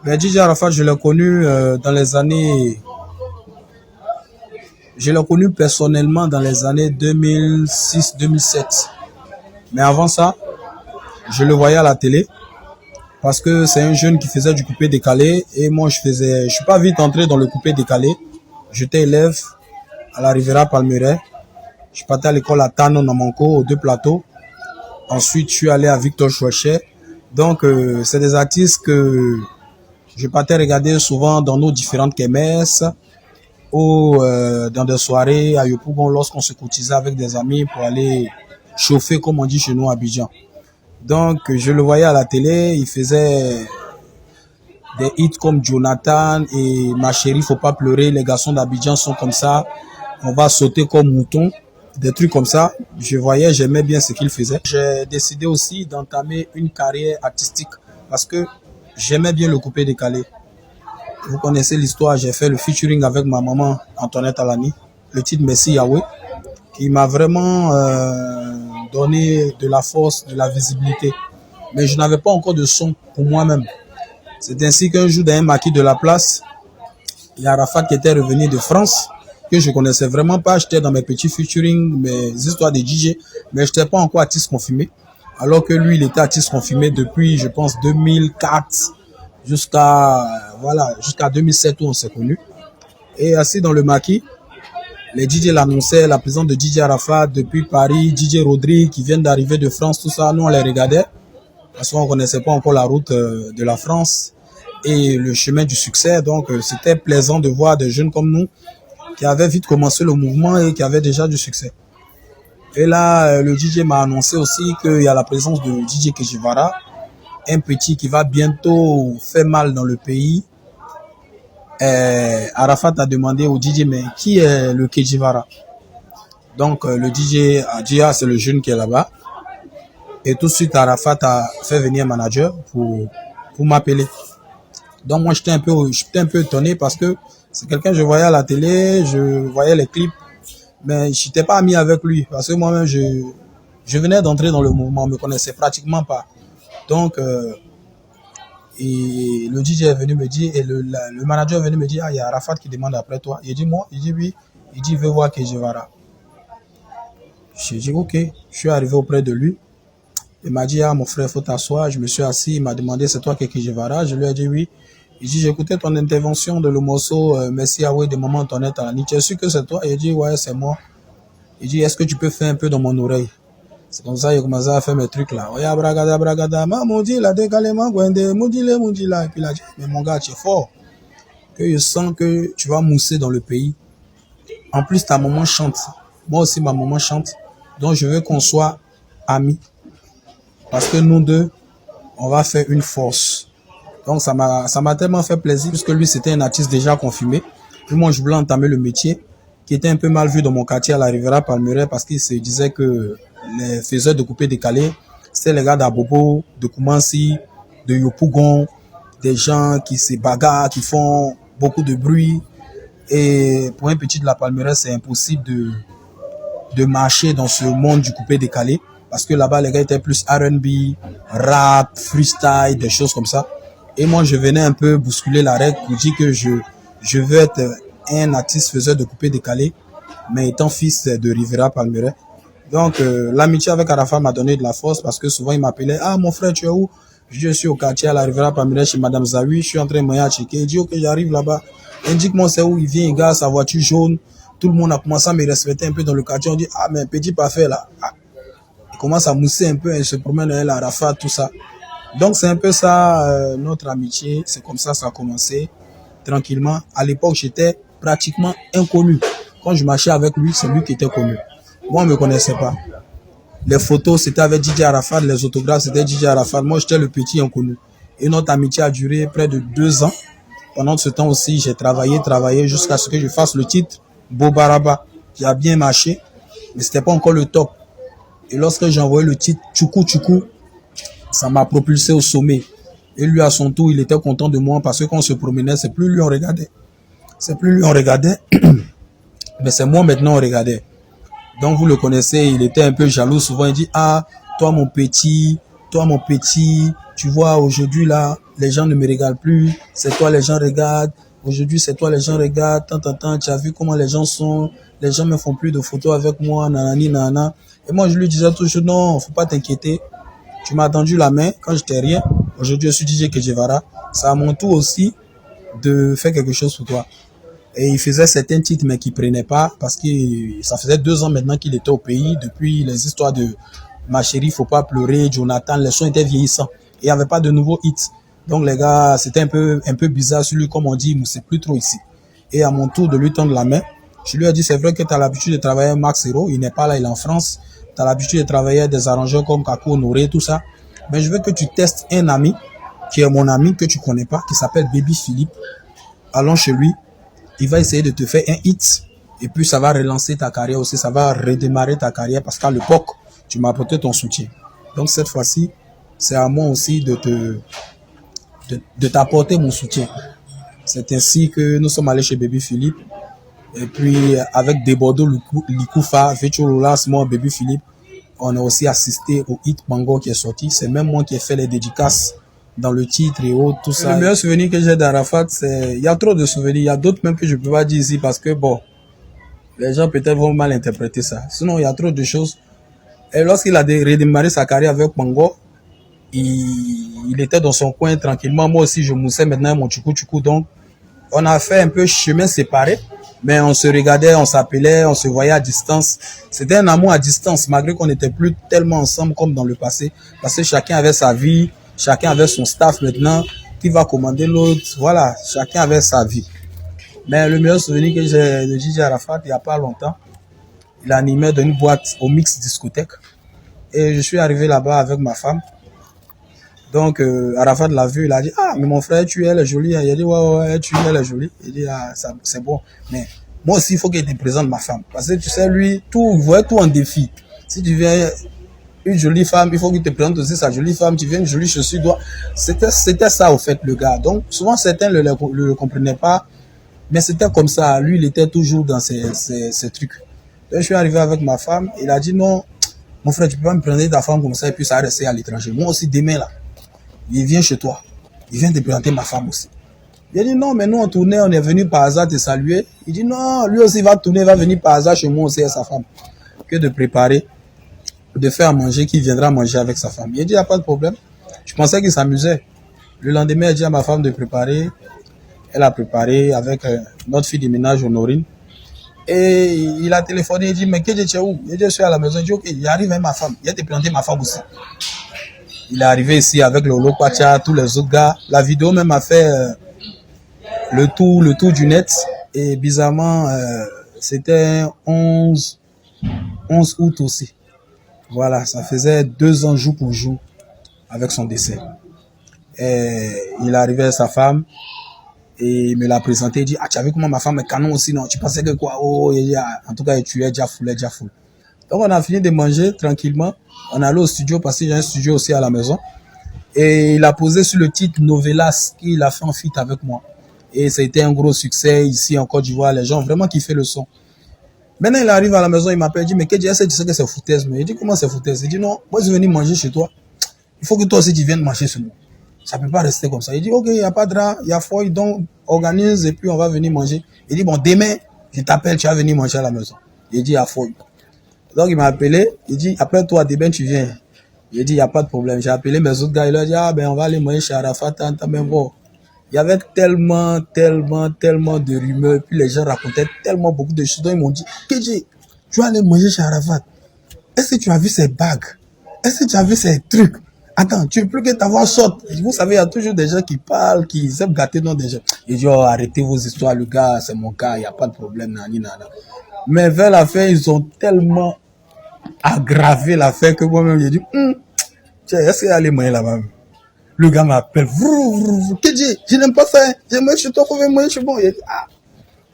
Ben, DJ Arafat, je l'ai connu dans les années. Je l'ai connu personnellement dans les années 2006-2007. Mais avant ça, je le voyais à la télé parce que c'est un jeune qui faisait du coupé décalé et moi je suis pas vite entré dans le coupé décalé. J'étais élève à la Riviera Palmeraie. Je partais à l'école à Tano Namanko, aux deux plateaux. Ensuite, je suis allé à Victor Chouachet. Donc, c'est des artistes que je partais regarder souvent dans nos différentes kermesses ou dans des soirées à Yopougon lorsqu'on se cotisait avec des amis pour aller chauffer, comme on dit chez nous à Abidjan. Donc, je le voyais à la télé, il faisait des hits comme Jonathan et Ma chérie, faut pas pleurer, les garçons d'Abidjan sont comme ça, on va sauter comme mouton, des trucs comme ça. Je voyais, j'aimais bien ce qu'il faisait. J'ai décidé aussi d'entamer une carrière artistique parce que j'aimais bien le coupé décalé. Vous connaissez l'histoire, j'ai fait le featuring avec ma maman Antoinette Alani, le titre Messi Yahweh, qui m'a vraiment donné de la force, de la visibilité. Mais je n'avais pas encore de son pour moi-même. C'est ainsi qu'un jour, dans un maquis de la place, il y a Arafat qui était revenu de France, que je connaissais vraiment pas. J'étais dans mes petits featuring, mes histoires de DJ, mais je n'étais pas encore artiste confirmé. Alors que lui, il était artiste confirmé depuis, je pense, 2004 jusqu'à 2007 où on s'est connus. Et assis dans le maquis, les DJ l'annonçaient, la présence de DJ Arafat depuis Paris, DJ Rodrigue qui viennent d'arriver de France, tout ça, nous on les regardait parce qu'on ne connaissait pas encore la route de la France et le chemin du succès. Donc c'était plaisant de voir des jeunes comme nous qui avaient vite commencé le mouvement et qui avaient déjà du succès. Et là, le DJ m'a annoncé aussi qu'il y a la présence de DJ Kejivara, un petit qui va bientôt faire mal dans le pays. Arafat a demandé au DJ, mais qui est le Kejivara? Donc le DJ a dit, ah, c'est le jeune qui est là-bas. Et tout de suite, Arafat a fait venir un manager pour m'appeler. Donc moi, j'étais un peu étonné parce que c'est quelqu'un que je voyais à la télé, je voyais les clips, mais je n'étais pas ami avec lui parce que moi-même, je venais d'entrer dans le mouvement, on ne me connaissait pratiquement pas. Donc, et le DJ est venu me dire, et le manager est venu me dire, ah, il y a Arafat qui demande après toi. Il dit, moi, il dit oui, il dit, il veut voir Kejivara. J'ai dit, ok, je suis arrivé auprès de lui. Il m'a dit, ah, mon frère, il faut t'asseoir. Je me suis assis, il m'a demandé, c'est toi Kejivara? Je lui ai dit oui. Il dit, j'ai écouté ton intervention de le morceau Messi Yahweh de Maman Antoinette Alani. Tu es sûr que c'est toi? Il dit, ouais, c'est moi. Il dit, est-ce que tu peux faire un peu dans mon oreille? C'est comme ça qu'il a commencé à faire mes trucs là. Oya bragada bragada, mamoudi la décalé mangwende, moudi là. Et puis il a dit, mais mon gars, tu es fort. Que je sens que tu vas mousser dans le pays. En plus, ta maman chante. Moi aussi, ma maman chante. Donc, je veux qu'on soit amis. Parce que nous deux, on va faire une force. Donc, ça m'a tellement fait plaisir puisque lui, c'était un artiste déjà confirmé. Puis moi, je voulais entamer le métier qui était un peu mal vu dans mon quartier à la Riviera Palmeraie parce qu'il se disait que les faiseurs de coupé décalé, c'était les gars d'Abobo, de Koumansi, de Yopougon, des gens qui se bagarrent, qui font beaucoup de bruit. Et pour un petit de la Palmeraie, c'est impossible de marcher dans ce monde du coupé décalé parce que là-bas, les gars étaient plus R&B, rap, freestyle, des choses comme ça. Et moi, je venais un peu bousculer la règle pour dire que je veux être un artiste faiseur de coupé décalé, mais étant fils de Riviera Palmeraie. Donc, l'amitié avec Arafat m'a donné de la force parce que souvent, il m'appelait, ah, mon frère, tu es où? Je suis au quartier à la Riviera Palmeraie chez Madame Zawi, je suis en train de me checker. Il dit, ok, j'arrive là-bas. Indique-moi c'est où il vient, il gare sa voiture jaune. Tout le monde a commencé à me respecter un peu dans le quartier. On dit, ah, mais petit parfait là. Ah. Il commence à mousser un peu, il se promène à Arafat, tout ça. Donc, c'est un peu ça, notre amitié. C'est comme ça a commencé, tranquillement. À l'époque, j'étais pratiquement inconnu. Quand je marchais avec lui, c'est lui qui était connu. Moi, on ne me connaissait pas. Les photos, c'était avec DJ Arafat. Les autographes, c'était DJ Arafat. Moi, j'étais le petit inconnu. Et notre amitié a duré près de 2 ans. Pendant ce temps aussi, j'ai travaillé jusqu'à ce que je fasse le titre Bobaraba, qui a bien marché, mais c'était pas encore le top. Et lorsque j'ai envoyé le titre Tchoukou Tchoukou, ça m'a propulsé au sommet. Et lui, à son tour, il était content de moi parce que quand on se promenait, c'est plus lui on regardait. Mais c'est moi maintenant on regardait. Donc vous le connaissez, il était un peu jaloux. Souvent il dit, ah, toi mon petit, tu vois aujourd'hui là, les gens ne me regardent plus, c'est toi les gens regardent, aujourd'hui c'est toi les gens regardent, tant, tu as vu comment les gens sont, les gens me font plus de photos avec moi, nanani, nanana. Et moi je lui disais toujours, non, faut pas t'inquiéter, tu m'as tendu la main quand j'étais rien, aujourd'hui je suis DJ Que Guevara, c'est à mon tour aussi de faire quelque chose pour toi. Et il faisait certains titres mais qu'il prenait pas parce que ça faisait 2 ans maintenant qu'il était au pays depuis les histoires de Ma chérie, faut pas pleurer, Jonathan, les sons étaient vieillissants. Et il n'y avait pas de nouveaux hits. Donc les gars, c'était un peu bizarre sur lui, comme on dit, mais c'est plus trop ici. Et à mon tour de lui tendre la main, je lui ai dit, c'est vrai que tu as l'habitude de travailler avec Max Hero, il n'est pas là, il est en France. Tu as l'habitude de travailler avec des arrangeurs comme Kakou Honoré, tout ça. Mais je veux que tu testes un ami, qui est mon ami, que tu connais pas, qui s'appelle Baby Philippe. Allons chez lui, il va essayer de te faire un hit. Et puis ça va relancer ta carrière aussi, ça va redémarrer ta carrière parce qu'à l'époque, tu m'as apporté ton soutien. Donc cette fois-ci, c'est à moi aussi de t'apporter mon soutien. C'est ainsi que nous sommes allés chez Baby Philippe. Et puis avec Debordo Likoufa, Vetcholola, moi, Baby Philippe, on a aussi assisté au hit Mango qui est sorti. C'est même moi qui ai fait les dédicaces dans le titre et autres, tout ça. Le meilleur souvenir que j'ai d'Arafat, c'est... Il y a trop de souvenirs. Il y a d'autres même que je ne peux pas dire ici parce que, bon, les gens peut-être vont mal interpréter ça. Sinon, il y a trop de choses. Et lorsqu'il a redémarré sa carrière avec Mango, il était dans son coin tranquillement. Moi aussi, je moussais maintenant mon tchoukou. Donc, on a fait un peu chemin séparé, mais on se regardait, on s'appelait, on se voyait à distance. C'était un amour à distance, malgré qu'on n'était plus tellement ensemble comme dans le passé. Parce que chacun avait sa vie, chacun avait son staff maintenant, qui va commander l'autre. Voilà, chacun avait sa vie. Mais le meilleur souvenir que j'ai de DJ Arafat, il n'y a pas longtemps, il animait dans une boîte au Mix Discothèque. Et je suis arrivé là-bas avec ma femme. Donc, Arafat l'a vu, il a dit, ah, mais mon frère, elle est jolie. Il a dit, ouais, elle est jolie. Il dit, ah, c'est bon. Mais moi aussi, il faut qu'il te présente ma femme. Parce que tu sais, lui, il voit tout en défi. Si tu viens une jolie femme, il faut qu'il te présente aussi sa jolie femme. Tu viens une jolie chaussure, c'était ça, au fait, le gars. Donc, souvent, certains ne le comprenaient pas. Mais c'était comme ça. Lui, il était toujours dans ces trucs. Donc, je suis arrivé avec ma femme. Il a dit, non, mon frère, tu peux pas me prendre ta femme comme ça et puis ça va rester à l'étranger. Moi aussi, demain, là, il vient chez toi. Il vient te présenter ma femme aussi. Il a dit, non, mais nous, on tournait, on est venu par hasard te saluer. Il dit, non, lui aussi va tourner, il va venir par hasard chez moi aussi et sa femme. Que de préparer, de faire à manger, qu'il viendra manger avec sa femme. Il a dit, il n'y a pas de problème. Je pensais qu'il s'amusait. Le lendemain, il a dit à ma femme de préparer. Elle a préparé avec notre fille de ménage, Honorine. Et il a téléphoné, il dit, mais qu'est-ce que tu es où? Il dit, je suis à la maison. Il dit, ok, il arrive avec ma femme. Il a te présenté ma femme aussi. Il est arrivé ici avec Lolo Kwacha, tous les autres gars. La vidéo même a fait le tour du net. Et bizarrement, c'était 11 août aussi. Voilà, ça faisait 2 ans jour pour jour avec son décès. Et il est arrivé avec sa femme. Et il me l'a présenté, il dit, ah, tu as vu comment ma femme est canon aussi, non? Tu pensais que quoi? Oh, en tout cas, tu es déjà full. Donc, on a fini de manger tranquillement. On est allé au studio parce qu'il y a un studio aussi à la maison. Et il a posé sur le titre Novelas qu'il a fait en feat avec moi. Et ça a été un gros succès ici en Côte d'Ivoire. Les gens ont vraiment kiffé le son. Maintenant, il arrive à la maison, il m'appelle, il dit, mais qu'est-ce que tu sais que c'est foutaise? Mais il dit, comment c'est foutaise? Il dit, non, moi, je suis venu manger chez toi. Il faut que toi aussi, tu viennes manger chez moi. Ça ne peut pas rester comme ça. Il dit, ok, il n'y a pas de drap, il y a foie, donc organise et puis on va venir manger. Il dit, bon, demain, je t'appelle, tu vas venir manger à la maison. Il dit, il y a foie. Donc il m'a appelé, il dit, après toi, demain, tu viens. Il dit, il n'y a pas de problème. J'ai appelé mes autres gars, il leur dit, ah ben, on va aller manger chez Arafat, mais bon. Il y avait tellement de rumeurs, puis les gens racontaient tellement beaucoup de choses. Donc ils m'ont dit, KJ, tu vas aller manger chez Arafat. Est-ce que tu as vu ces bagues? Est-ce que tu as vu ces trucs? Attends, tu veux plus que ta voix sorte. Vous savez, il y a toujours des gens qui parlent, qui aiment gâter dans des gens. Ils disent, oh, arrêtez vos histoires, le gars, c'est mon cas, il n'y a pas de problème, nani, nana. Mais vers la fin, ils ont tellement aggravé l'affaire que moi-même, j'ai dit, tiens, est-ce qu'il y a les moyens là-bas? Le gars m'appelle, KJ, je n'aime pas ça, j'aime chez toi, faut venir manger chez moi. Il dit, ah,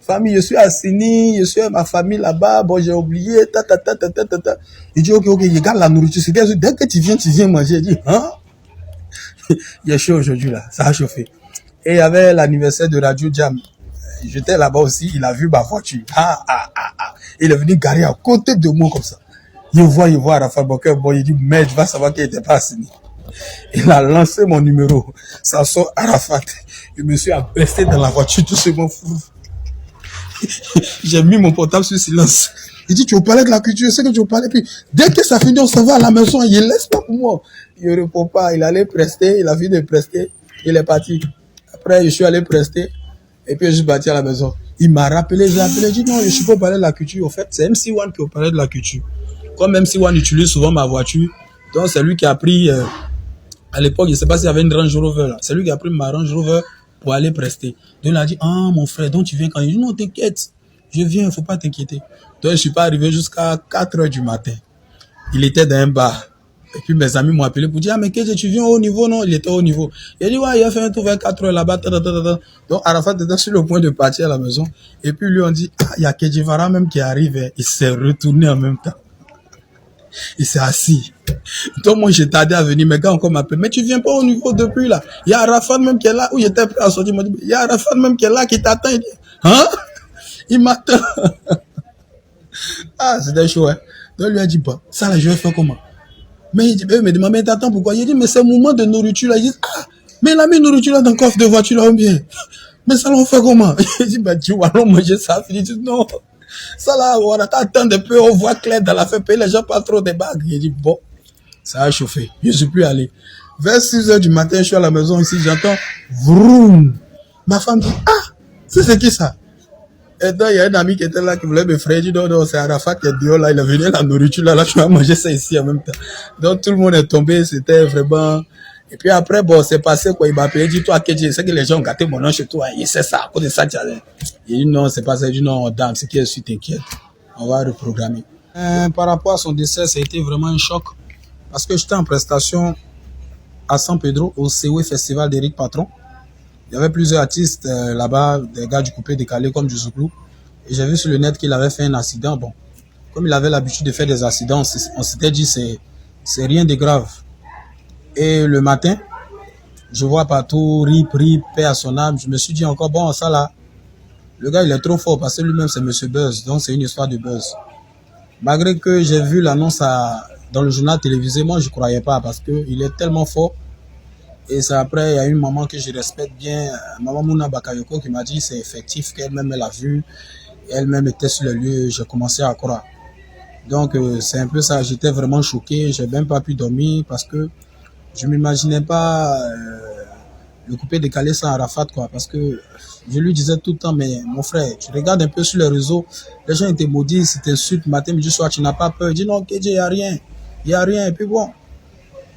famille, je suis à Sini, je suis avec ma famille là-bas, bon, j'ai oublié, Il dit, ok, il garde la nourriture. Dès que tu viens manger, il dit, hein? Il est chaud aujourd'hui, là, ça a chauffé. Et il y avait l'anniversaire de Radio Jam. J'étais là-bas aussi, il a vu ma voiture. Il est venu garer à côté de moi comme ça. Il voit Arafat Boker, bon, il dit, merde, tu vas savoir qu'il n'était pas à Sini. Il a lancé mon numéro. Ça sort Arafat. Je me suis abaissé dans la voiture, tout simplement fou. J'ai mis mon portable sur silence. Il dit, tu veux parler de la culture, je sais que tu veux parler. Puis, dès que ça finit, on s'en va à la maison. Il ne laisse pas pour moi. Il ne répond pas. Il allait prester. Il a fini de prester. Il est parti. Après, je suis allé prester. Et puis, je suis parti à la maison. Il m'a rappelé. J'ai appelé. J'ai dit, non, je suis pas parler de la culture. Au fait, c'est MC1 qui parlait de la culture. Comme MC1 utilise souvent ma voiture. Donc, c'est lui qui a pris, à l'époque, je ne sais pas s'il y avait une Range Rover là. C'est lui qui a pris ma Range Rover pour aller prester. Donc, il a dit, ah, mon frère, donc tu viens quand? Il dit, non, t'inquiète. Je viens, il ne faut pas t'inquiéter. Donc, je ne suis pas arrivé jusqu'à 4 heures du matin. Il était dans un bar. Et puis, mes amis m'ont appelé pour dire, ah, mais qu'est-ce que tu viens au niveau? Non, il était au niveau. Il a dit, ouais, il a fait un tour vers 4 heures là-bas. Donc, Arafat était sur le point de partir à la maison. Et puis, lui, on dit, ah, il y a Kedjivara même qui arrive. Il s'est retourné en même temps. Il s'est assis. Donc, moi, j'ai tardé à venir. Mes gars encore m'appellent. Mais tu viens pas au niveau depuis là. Il y a Arafat même qui est là. Où il était prêt à sortir. Il m'a dit, il y a Arafat même qui est là, qui t'attend. Il dit, hein? Il m'attend. Ah, c'était chaud, hein. Donc, lui a dit, bah, ça là, je vais faire comment? Mais il dit, me demande, mais t'attends pourquoi? Il dit, mais c'est un moment de nourriture là. Il dit, ah, mais il a mis nourriture là dans le coffre de voiture là, bien. Mais ça là, on fait comment? Il dit, bah, tu vas allons manger ça. Il dit, non. Ça là, on attend un peu, on voit clair dans la fête, les gens pas trop des bagues. Il dit, bon, ça a chauffé. Je suis plus allé. Vers 6 heures du matin, je suis à la maison ici, j'entends, vroom. Ma femme dit, ah, c'est qui ça? Et donc, il y a un ami qui était là, qui voulait me frayer. Il dit, non, non, c'est Arafat qui est dehors là, il a venu la nourriture là, tu vas manger ça ici en même temps. Donc, tout le monde est tombé, c'était vraiment. Et puis après, bon, c'est passé quoi, il m'a appelé, il dit, toi, Kedji, c'est que les gens ont gâté mon nom chez toi, il sait ça, à cause de ça, tu as. Il dit, non, c'est pas ça, il dit, non, dame, ce qui est sûr, t'inquiète, on va reprogrammer. Par rapport à son décès, ça a été vraiment un choc, parce que j'étais en prestation à San Pedro, au COE Festival d'Éric Patron. Il y avait plusieurs artistes là-bas, des gars du coupé décalé comme du Zouglou. Et j'ai vu sur le net qu'il avait fait un accident. Bon, comme il avait l'habitude de faire des accidents, on s'était dit c'est rien de grave. Et le matin, je vois partout rip, paix à son âme. Je me suis dit encore, bon, ça là, le gars il est trop fort parce que lui-même c'est Monsieur Buzz. Donc c'est une histoire de buzz. Malgré que j'ai vu l'annonce dans le journal télévisé, moi je ne croyais pas parce qu'il est tellement fort. Et c'est après, il y a une maman que je respecte bien, maman Mouna Bakayoko, qui m'a dit c'est effectif, qu'elle-même elle a vu, elle-même était sur le lieu, j'ai commencé à croire. Donc c'est un peu ça, j'étais vraiment choqué, j'ai même pas pu dormir parce que je m'imaginais pas le coupé décalé sans Arafat, quoi, parce que je lui disais tout le temps, mais mon frère, tu regardes un peu sur les réseaux, les gens étaient maudits, ils t'insultent matin, midi, soir, tu n'as pas peur. Je dis non, Kedji, il n'y a rien, et puis bon.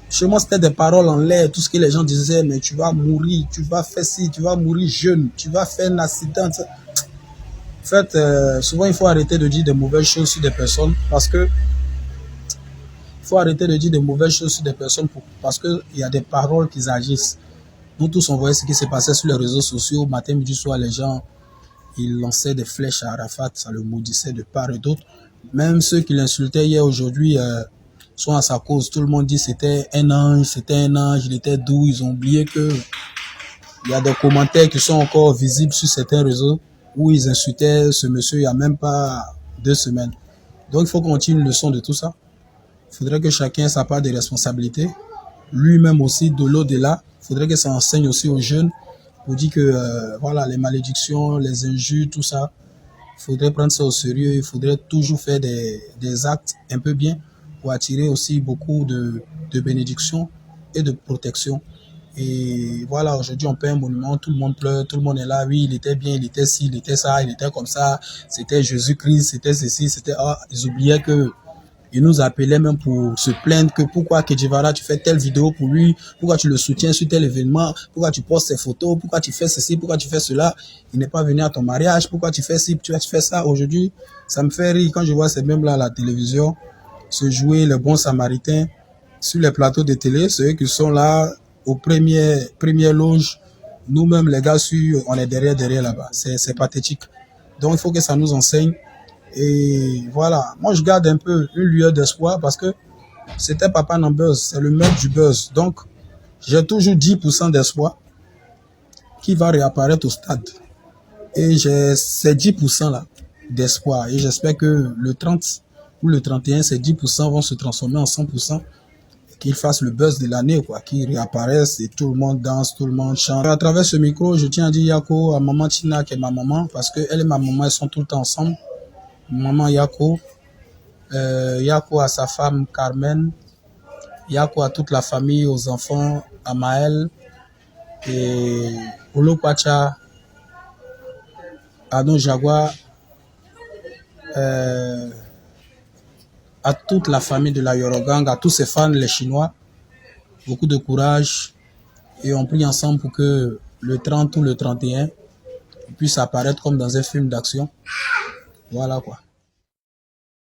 Chez moi, c'était des paroles en l'air, tout ce que les gens disaient, mais tu vas mourir, tu vas faire ci, tu vas mourir jeune, tu vas faire un accident. En fait, souvent, il faut arrêter de dire de mauvaises choses sur des personnes parce que il faut arrêter de dire de mauvaises choses sur des personnes parce qu'il y a des paroles qui agissent. Nous tous, on voyait ce qui se passait sur les réseaux sociaux. Matin, midi, soir, les gens, ils lançaient des flèches à Arafat, ça le maudissait de part et d'autre. Même ceux qui l'insultaient hier, aujourd'hui, sont à sa cause. Tout le monde dit c'était un ange, il était doux. Ils ont oublié que il y a des commentaires qui sont encore visibles sur certains réseaux où ils insultaient ce monsieur il n'y a même pas 2 semaines. Donc il faut qu'on tire une leçon de tout ça. Il faudrait que chacun ait sa part de responsabilité. Lui-même aussi, de l'au-delà, il faudrait que ça enseigne aussi aux jeunes pour dire que voilà, les malédictions, les injures, tout ça, il faudrait prendre ça au sérieux. Il faudrait toujours faire des actes un peu bien pour attirer aussi beaucoup de bénédictions et de protection. Et voilà, aujourd'hui, on paie un monument, tout le monde pleure, tout le monde est là. Oui, il était bien, il était ci, il était ça, il était comme ça. C'était Jésus-Christ, c'était ceci, c'était... Ah, ils oubliaient que ils nous appelaient même pour se plaindre que pourquoi Kedjivara, tu fais telle vidéo pour lui, pourquoi tu le soutiens sur tel événement, pourquoi tu postes ses photos, pourquoi tu fais ceci, pourquoi tu fais cela. Il n'est pas venu à ton mariage, pourquoi tu fais ci, tu fais ça. Aujourd'hui, ça me fait rire quand je vois ces mêmes-là à la télévision se jouer les bons samaritains sur les plateaux de télé, ceux qui sont là aux premières loges. Nous-mêmes, les gars, on est derrière là-bas. C'est pathétique. Donc, il faut que ça nous enseigne. Et voilà, moi je garde un peu une lueur d'espoir parce que c'était Papa dans Buzz, c'est le maître du buzz. Donc, j'ai toujours 10% d'espoir qui va réapparaître au stade. Et j'ai ces 10% là d'espoir. Et j'espère que le 30 ou le 31, ces 10% vont se transformer en 100%. qu'il fasse le buzz de l'année, quoi, qu'il réapparaisse et tout le monde danse, tout le monde chante. À travers ce micro, je tiens à dire Yako à maman Tina, qui est ma maman, parce qu'elle et ma maman, elles sont tout le temps ensemble. Maman Yako, Yako à sa femme Carmen, Yako à toute la famille, aux enfants, à Maël, et Olo Pacha, à nos Jaguars, à toute la famille de la Yorogang, à tous ses fans, les Chinois. Beaucoup de courage et on prie ensemble pour que le 30 ou le 31 puisse apparaître comme dans un film d'action. Voilà quoi.